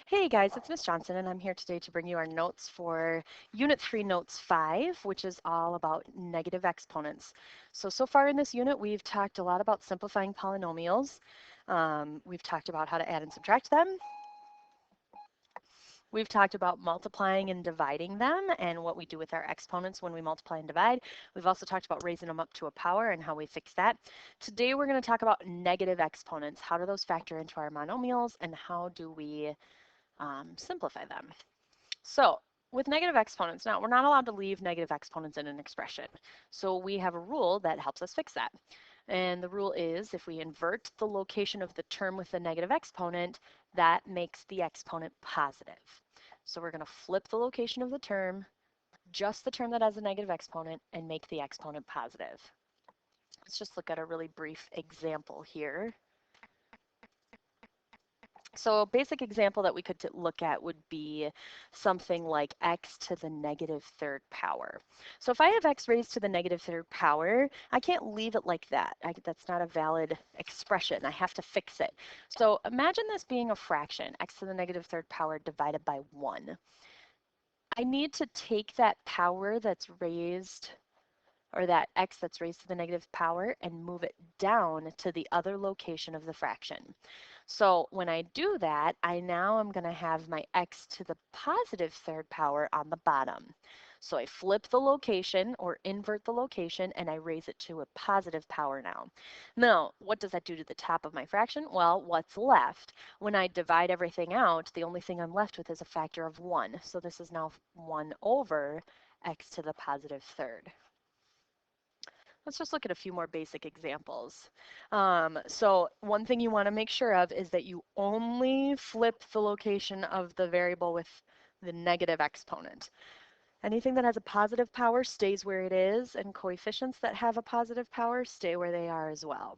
Hey guys, it's Miss Johnson, and I'm here today to bring you our notes for Unit 3, Notes 5, which is all about negative exponents. So far in this unit, we've talked a lot about simplifying polynomials. We've talked about how to add and subtract them. We've talked about multiplying and dividing them and what we do with our exponents when we multiply and divide. We've also talked about raising them up to a power and how we fix that. Today we're going to talk about negative exponents. How do those factor into our monomials, and how do we simplify them? So with negative exponents, now we're not allowed to leave negative exponents in an expression. So we have a rule that helps us fix that. And the rule is if we invert the location of the term with the negative exponent, that makes the exponent positive. So we're going to flip the location of the term, just the term that has a negative exponent, and make the exponent positive. Let's just look at a really brief example here. So a basic example that we could look at would be something like x to the negative third power. So if I have x raised to the negative third power, I can't leave it like that. That's not a valid expression. I have to fix it. So imagine this being a fraction, x to the negative third power divided by 1. I need to take that power that's raised, or that x that's raised to the negative power, and move it down to the other location of the fraction. So when I do that, I now am going to have my x to the positive third power on the bottom. So I flip the location, or invert the location, and I raise it to a positive power now. Now, what does that do to the top of my fraction? Well, what's left? When I divide everything out, the only thing I'm left with is a factor of 1. So this is now 1 over x to the positive third. Let's just look at a few more basic examples. So one thing you want to make sure of is that you only flip the location of the variable with the negative exponent. Anything that has a positive power stays where it is, and coefficients that have a positive power stay where they are as well.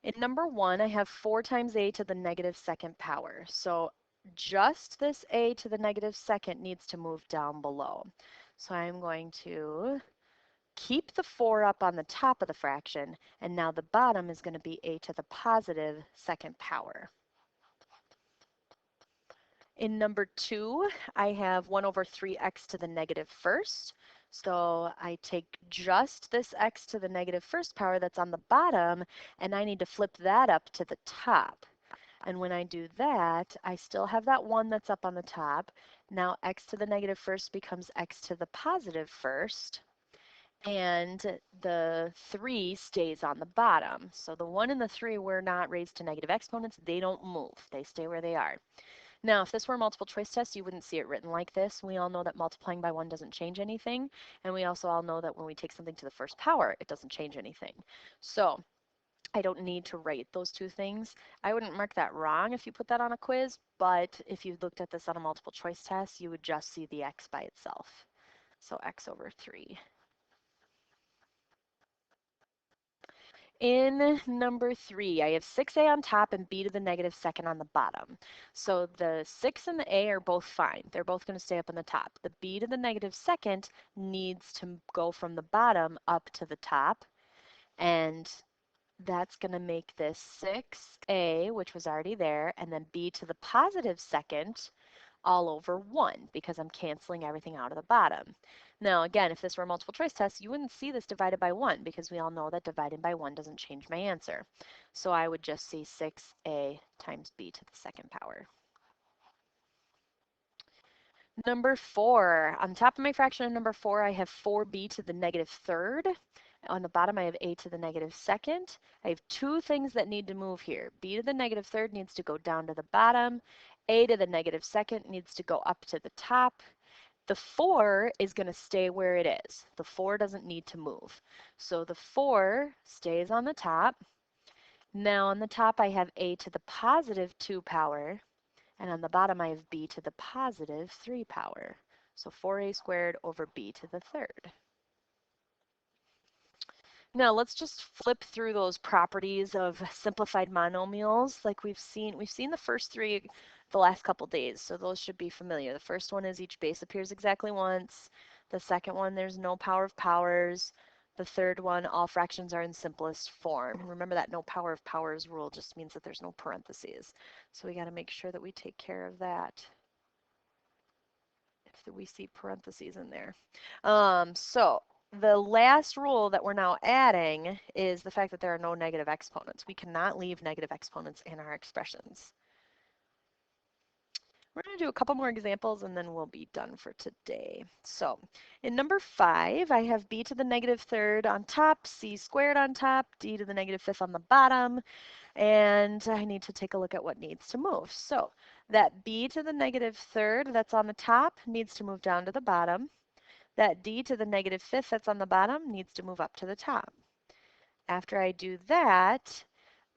In number 1, I have 4 times a to the negative second power. So just this a to the negative second needs to move down below. So I'm going to keep the 4 up on the top of the fraction, and now the bottom is going to be a to the positive second power. In number 2, I have 1 over 3x to the negative first. So I take just this x to the negative first power that's on the bottom, and I need to flip that up to the top. And when I do that, I still have that 1 that's up on the top. Now x to the negative first becomes x to the positive first, and the 3 stays on the bottom. So the 1 and the 3 were not raised to negative exponents. They don't move. They stay where they are. Now, if this were a multiple choice test, you wouldn't see it written like this. We all know that multiplying by 1 doesn't change anything, and we also all know that when we take something to the first power, it doesn't change anything. So I don't need to write those two things. I wouldn't mark that wrong if you put that on a quiz, but if you looked at this on a multiple choice test, you would just see the x by itself. So x over 3. In number 3, I have 6a on top and b to the negative second on the bottom. So the 6 and the a are both fine. They're both going to stay up on the top. The b to the negative second needs to go from the bottom up to the top, and that's going to make this 6a, which was already there, and then b to the positive second all over 1, because I'm canceling everything out of the bottom. Now, again, if this were a multiple choice test, you wouldn't see this divided by 1, because we all know that dividing by 1 doesn't change my answer. So I would just see 6a times b to the second power. Number 4, on top of my fraction of number 4, I have 4b to the negative third. On the bottom, I have a to the negative second. I have two things that need to move here. B to the negative third needs to go down to the bottom. A to the negative second needs to go up to the top. The 4 is going to stay where it is. The 4 doesn't need to move. So the 4 stays on the top. Now on the top, I have a to the positive 2 power. And on the bottom, I have b to the positive 3 power. So 4a squared over b to the third. Now let's just flip through those properties of simplified monomials like we've seen. We've seen the first three the last couple days, so those should be familiar. The first one is each base appears exactly once. The second one, there's no power of powers. The third one, all fractions are in simplest form. Remember that no power of powers rule just means that there's no parentheses. So we got to make sure that we take care of that if we see parentheses in there. So the last rule that we're now adding is the fact that there are no negative exponents. We cannot leave negative exponents in our expressions. We're going to do a couple more examples and then we'll be done for today. So in number 5, I have b to the negative third on top, c squared on top, d to the negative fifth on the bottom, and I need to take a look at what needs to move. So that b to the negative third that's on the top needs to move down to the bottom. That d to the negative fifth that's on the bottom needs to move up to the top. After I do that,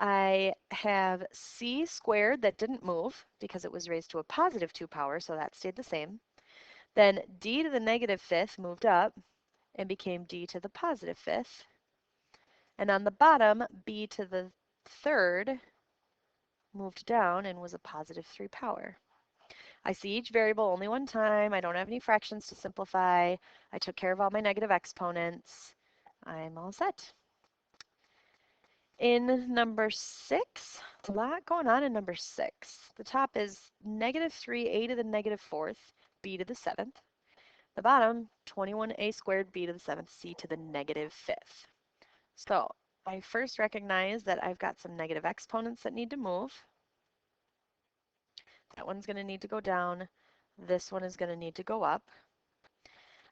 I have c squared that didn't move because it was raised to a positive 2 power, so that stayed the same. Then d to the negative fifth moved up and became d to the positive fifth. And on the bottom, b to the third moved down and was a positive 3 power. I see each variable only one time. I don't have any fractions to simplify. I took care of all my negative exponents. I'm all set. In number 6, a lot going on in number 6. The top is negative 3a to the negative fourth, b to the 7th. The bottom, 21a squared, b to the 7th, c to the negative fifth. So I first recognize that I've got some negative exponents that need to move. That one's going to need to go down. This one is going to need to go up.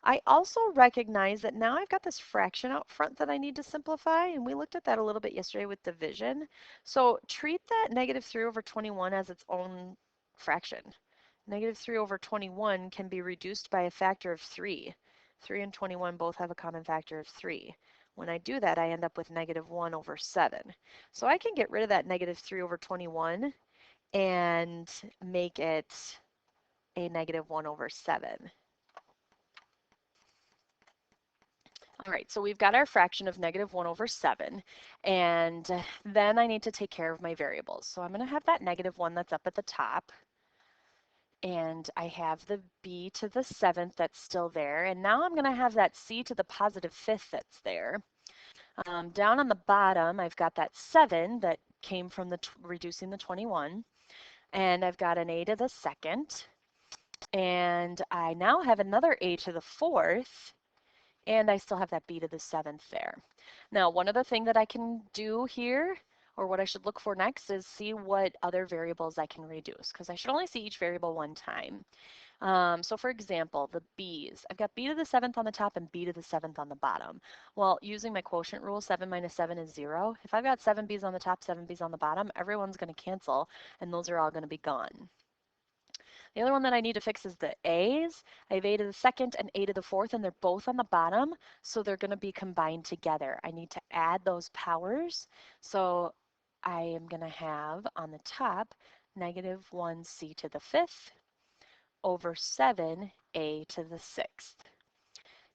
I also recognize that now I've got this fraction out front that I need to simplify, and we looked at that a little bit yesterday with division. So treat that negative 3 over 21 as its own fraction. Negative 3 over 21 can be reduced by a factor of 3. 3 and 21 both have a common factor of 3. When I do that, I end up with negative 1 over 7. So I can get rid of that negative 3 over 21 and make it a negative 1 over 7. All right, so we've got our fraction of negative 1 over 7, and then I need to take care of my variables. So I'm going to have that negative 1 that's up at the top, and I have the b to the 7th that's still there, and now I'm going to have that c to the positive 5th that's there. Down on the bottom, I've got that 7 that came from the reducing the 21, and I've got an a to the 2nd, and I now have another a to the 4th, and I still have that b to the 7th there. Now, one other thing that I can do here, or what I should look for next, is see what other variables I can reduce, because I should only see each variable one time. So for example, the b's. I've got b to the 7th on the top and b to the 7th on the bottom. Well, using my quotient rule, 7 minus 7 is 0. If I've got 7 b's on the top, 7 b's on the bottom, everyone's going to cancel, and those are all going to be gone. The other one that I need to fix is the a's. I have a to the 2nd and a to the 4th, and they're both on the bottom, so they're going to be combined together. I need to add those powers, so I am going to have on the top negative 1c to the 5th over 7a to the 6th.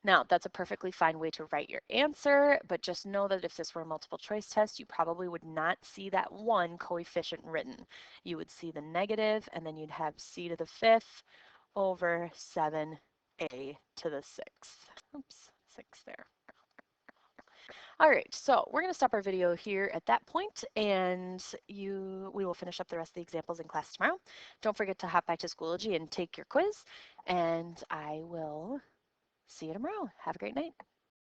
Now, that's a perfectly fine way to write your answer, but just know that if this were a multiple choice test, you probably would not see that one coefficient written. You would see the negative, and then you'd have c to the 5th over 7a to the 6th. Oops, 6 there. All right, so we're going to stop our video here at that point, and we will finish up the rest of the examples in class tomorrow. Don't forget to hop back to Schoology and take your quiz, and I will see you tomorrow. Have a great night.